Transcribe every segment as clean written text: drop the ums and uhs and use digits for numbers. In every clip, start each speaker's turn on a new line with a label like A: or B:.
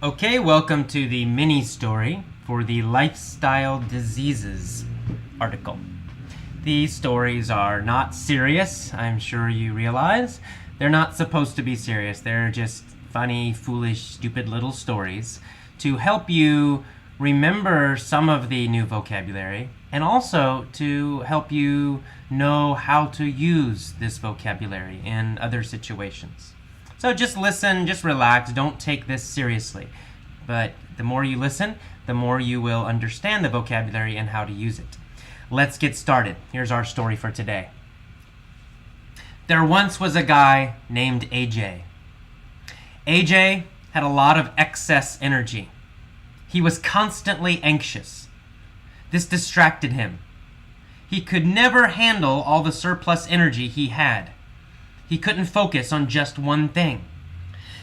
A: Okay, welcome to the mini story for the lifestyle diseases article. These stories are not serious, I'm sure you realize. They're not supposed to be serious. They're just funny, foolish, stupid little stories to help you remember some of the new vocabulary and also to help you know how to use this vocabulary in other situations. So just listen, just relax, don't take this seriously. But the more you listen, the more you will understand the vocabulary and how to use it. Let's get started. Here's our story for today. There once was a guy named AJ. AJ had a lot of excess energy. He was constantly anxious. This distracted him. He could never handle all the surplus energy he had. He couldn't focus on just one thing.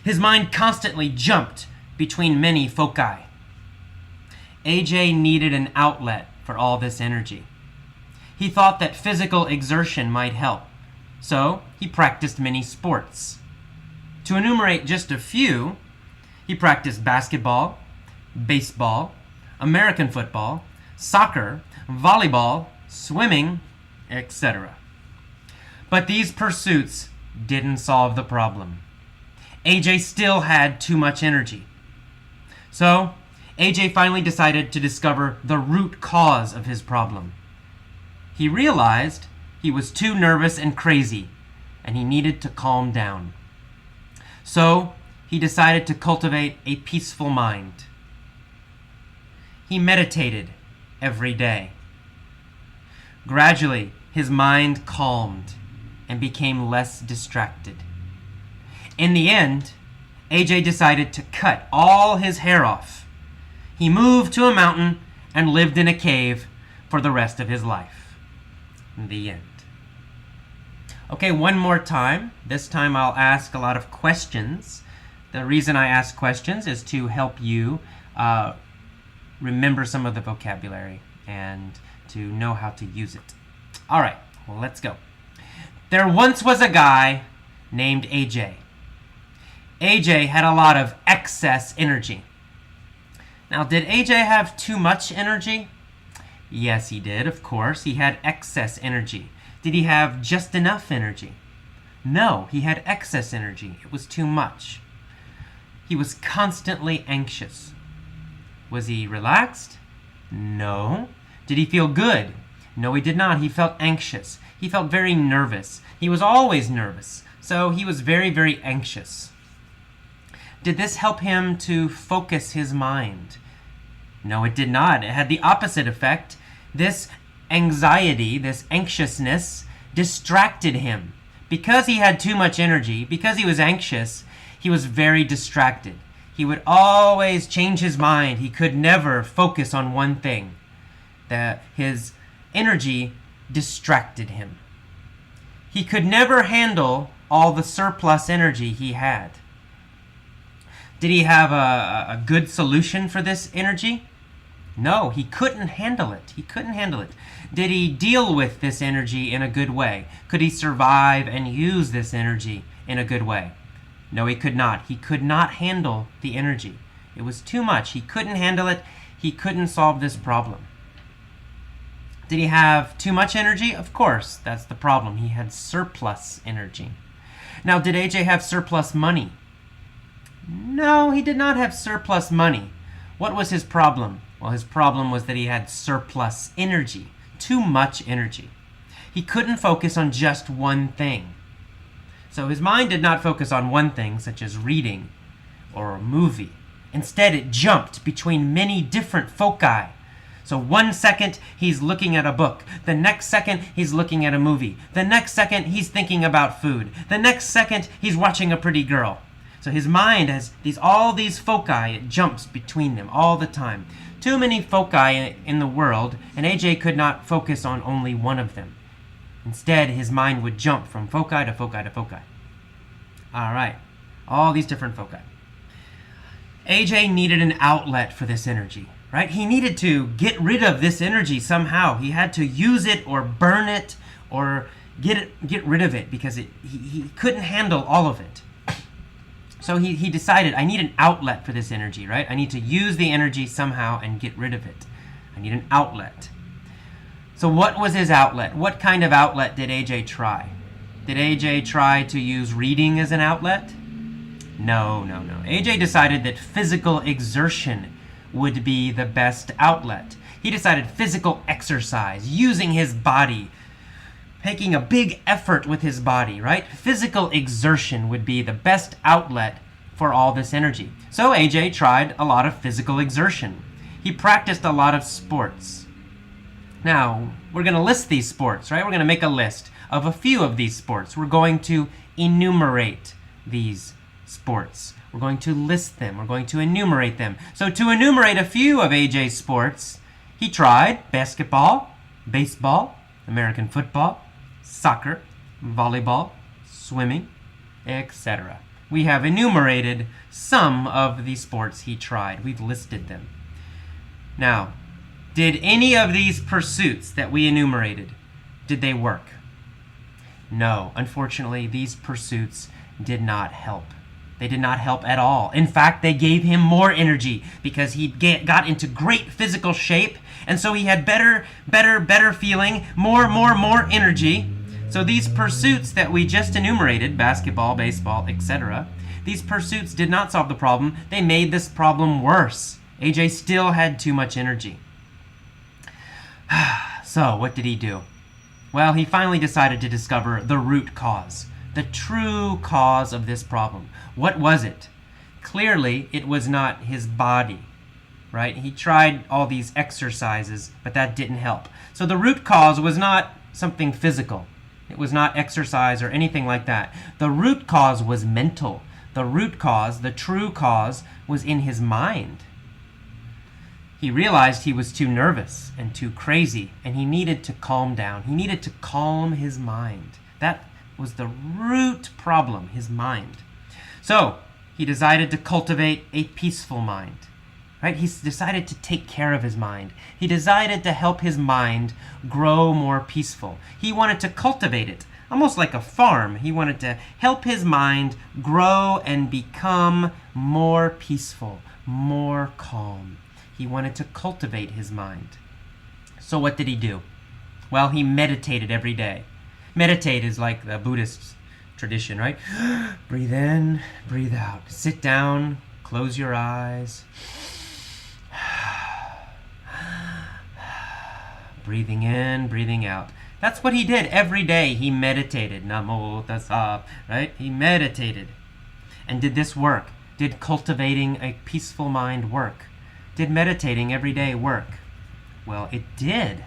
A: His mind constantly jumped between many foci. AJ needed an outlet for all this energy. He thought that physical exertion might help, so he practiced many sports. To enumerate just a few, he practiced basketball, baseball, American football, soccer, volleyball, swimming, etc. But these pursuits didn't solve the problem. AJ still had too much energy. So, AJ finally decided to discover the root cause of his problem. He realized he was too nervous and crazy, and he needed to calm down. So, he decided to cultivate a peaceful mind. He meditated every day. Gradually, his mind calmed and became less distracted. In the end, AJ decided to cut all his hair off. He moved to a mountain and lived in a cave for the rest of his life. The end. Okay, one more time. This time I'll ask a lot of questions. The reason I ask questions is to help you remember some of the vocabulary and to know how to use it. All right, well, let's go. There once was a guy named AJ. AJ had a lot of excess energy. Now, did AJ have too much energy? Yes, he did, of course. He had excess energy. Did he have just enough energy? No, he had excess energy. It was too much. He was constantly anxious. Was he relaxed? No. Did he feel good? No, he did not. He felt anxious. He felt very nervous. He was always nervous. So he was very, very anxious. Did this help him to focus his mind? No, it did not. It had the opposite effect. This anxiety, this anxiousness, distracted him. Because he had too much energy, because he was anxious, he was very distracted. He would always change his mind. He could never focus on one thing. His energy distracted him. He could never handle all the surplus energy he had. Did he have a good solution for this energy? No, he couldn't handle it. He couldn't handle it. Did he deal with this energy in a good way? Could he survive and use this energy in a good way? No, he could not. He could not handle the energy. It was too much. He couldn't handle it. He couldn't solve this problem. Did he have too much energy? Of course, that's the problem. He had surplus energy. Now, did AJ have surplus money? No, he did not have surplus money. What was his problem? Well, his problem was that he had surplus energy, too much energy. He couldn't focus on just one thing. So his mind did not focus on one thing, such as reading or a movie. Instead, it jumped between many different foci. So 1 second, he's looking at a book. The next second, he's looking at a movie. The next second, he's thinking about food. The next second, he's watching a pretty girl. So his mind has all these foci. It jumps between them all the time. Too many foci in the world, and AJ could not focus on only one of them. Instead, his mind would jump from foci to foci to foci. All right, all these different foci. AJ needed an outlet for this energy, right? He needed to get rid of this energy somehow. He had to use it or burn it or get rid of it because he couldn't handle all of it. So he decided, I need an outlet for this energy, right? I need to use the energy somehow and get rid of it. I need an outlet. So what was his outlet? What kind of outlet did AJ try? Did AJ try to use reading as an outlet? No. AJ decided that physical exertion would be the best outlet. He decided physical exercise, using his body, making a big effort with his body, right? Physical exertion would be the best outlet for all this energy. So AJ tried a lot of physical exertion. He practiced a lot of sports. Now, we're going to list these sports, right? We're going to make a list of a few of these sports. We're going to enumerate these sports. We're going to list them. We're going to enumerate them. So to enumerate a few of AJ's sports, he tried basketball, baseball, American football, soccer, volleyball, swimming, etc. We have enumerated some of the sports he tried. We've listed them. Now, did any of these pursuits that we enumerated, did they work? No, unfortunately, these pursuits did not help. They did not help at all. In fact, they gave him more energy because he got into great physical shape, and so he had better feeling, more energy. So these pursuits that we just enumerated, basketball, baseball, etc., these pursuits did not solve the problem. They made this problem worse. AJ still had too much energy. So what did he do? Well, he finally decided to discover the root cause, the true cause of this problem. What was it? Clearly, it was not his body, right? He tried all these exercises, but that didn't help. So the root cause was not something physical. It was not exercise or anything like that. The root cause was mental. The root cause, the true cause, was in his mind. He realized he was too nervous and too crazy, and he needed to calm down. He needed to calm his mind. That was the root problem, his mind. So he decided to cultivate a peaceful mind, right? He decided to take care of his mind. He decided to help his mind grow more peaceful. He wanted to cultivate it, almost like a farm. He wanted to help his mind grow and become more peaceful, more calm. He wanted to cultivate his mind. So what did he do? Well, he meditated every day. Meditate is like the Buddhist tradition, right? Breathe in, breathe out. Sit down, close your eyes. Breathing in, breathing out. That's what he did every day. He meditated. Namo tassa, right? He meditated. And did this work? Did cultivating a peaceful mind work? Did meditating every day work? Well, it did.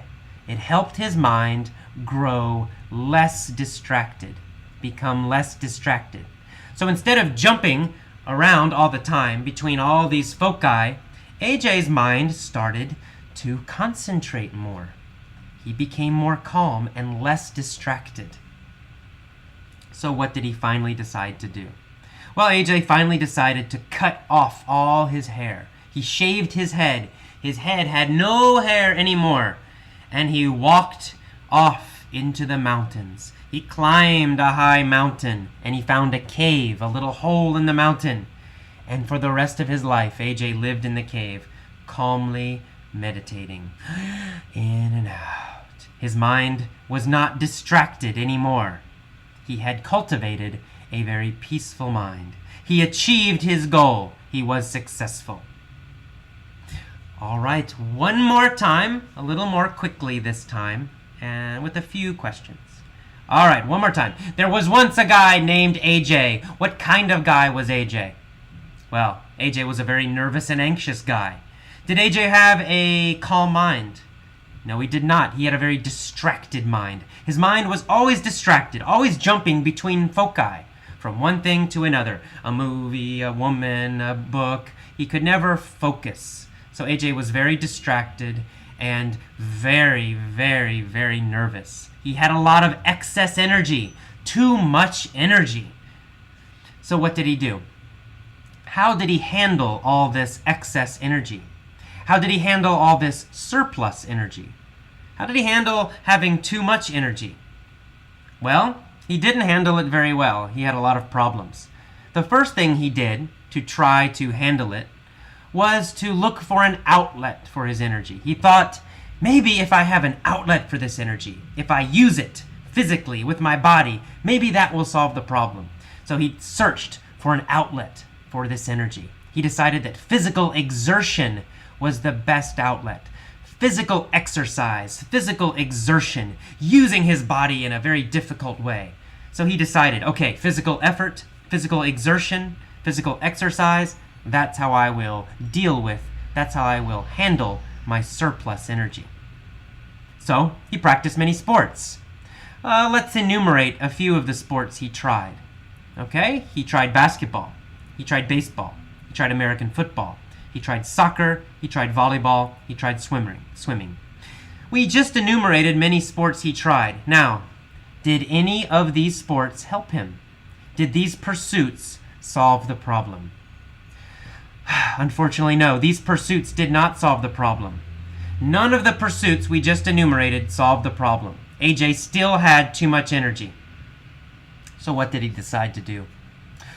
A: It helped his mind grow less distracted, become less distracted. So instead of jumping around all the time between all these foci, AJ's mind started to concentrate more. He became more calm and less distracted. So what did he finally decide to do? Well, AJ finally decided to cut off all his hair. He shaved his head. His head had no hair anymore. And he walked off into the mountains. He climbed a high mountain and he found a cave, a little hole in the mountain. And for the rest of his life, AJ lived in the cave, calmly meditating. In and out. His mind was not distracted anymore. He had cultivated a very peaceful mind. He achieved his goal. He was successful. All right, one more time, a little more quickly this time, and with a few questions. All right, one more time. There was once a guy named AJ. What kind of guy was AJ? Well, AJ was a very nervous and anxious guy. Did AJ have a calm mind? No, he did not. He had a very distracted mind. His mind was always distracted, always jumping between foci, from one thing to another. A movie, a woman, a book. He could never focus. So AJ was very distracted and very nervous. He had a lot of excess energy, too much energy. So what did he do? How did he handle all this excess energy? How did he handle all this surplus energy? How did he handle having too much energy? Well, he didn't handle it very well. He had a lot of problems. The first thing he did to try to handle it was to look for an outlet for his energy. He thought, maybe if I have an outlet for this energy, if I use it physically with my body, maybe that will solve the problem. So he searched for an outlet for this energy. He decided that physical exertion was the best outlet. Physical exercise, physical exertion, using his body in a very difficult way. So he decided, okay, physical effort, physical exertion, physical exercise, that's how I will deal with, that's how I will handle my surplus energy. So he practiced many sports. Let's enumerate a few of the sports he tried. Okay, he tried basketball, he tried baseball, he tried American football, he tried soccer, he tried volleyball, he tried swimming. We just enumerated many sports he tried. Now, did any of these sports help him? Did these pursuits solve the problem? Unfortunately, no. These pursuits did not solve the problem. None of the pursuits we just enumerated solved the problem. AJ still had too much energy. So what did he decide to do?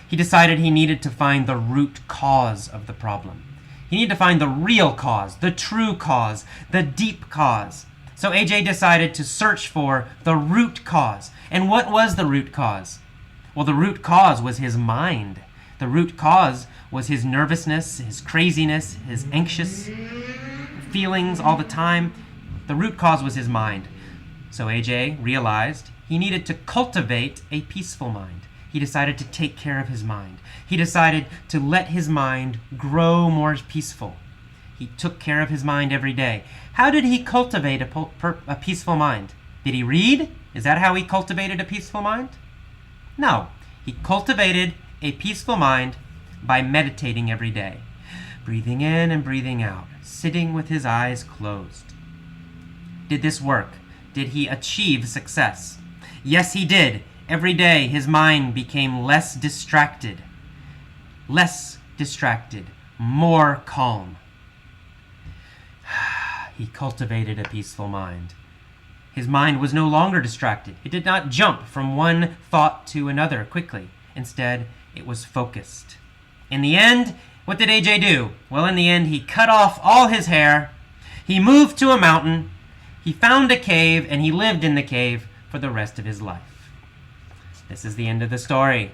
A: He decided he needed to find the root cause of the problem. He needed to find the real cause, the true cause, the deep cause. So AJ decided to search for the root cause. And what was the root cause? Well, the root cause was his mind. The root cause was his nervousness, his craziness, his anxious feelings all the time. The root cause was his mind. So AJ realized he needed to cultivate a peaceful mind. He decided to take care of his mind. He decided to let his mind grow more peaceful. He took care of his mind every day. How did he cultivate a peaceful mind? Did he read? Is that how he cultivated a peaceful mind? No. He cultivated a peaceful mind by meditating every day. Breathing in and breathing out. Sitting with his eyes closed. Did this work? Did he achieve success? Yes, he did. Every day, his mind became less distracted. Less distracted. More calm. He cultivated a peaceful mind. His mind was no longer distracted. It did not jump from one thought to another quickly. Instead, it was focused. In the end, what did AJ do? Well, in the end, he cut off all his hair. He moved to a mountain. He found a cave, and he lived in the cave for the rest of his life. This is the end of the story.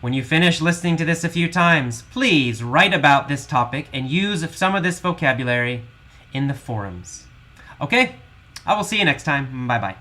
A: When you finish listening to this a few times, please write about this topic and use some of this vocabulary in the forums. Okay? I will see you next time. Bye-bye.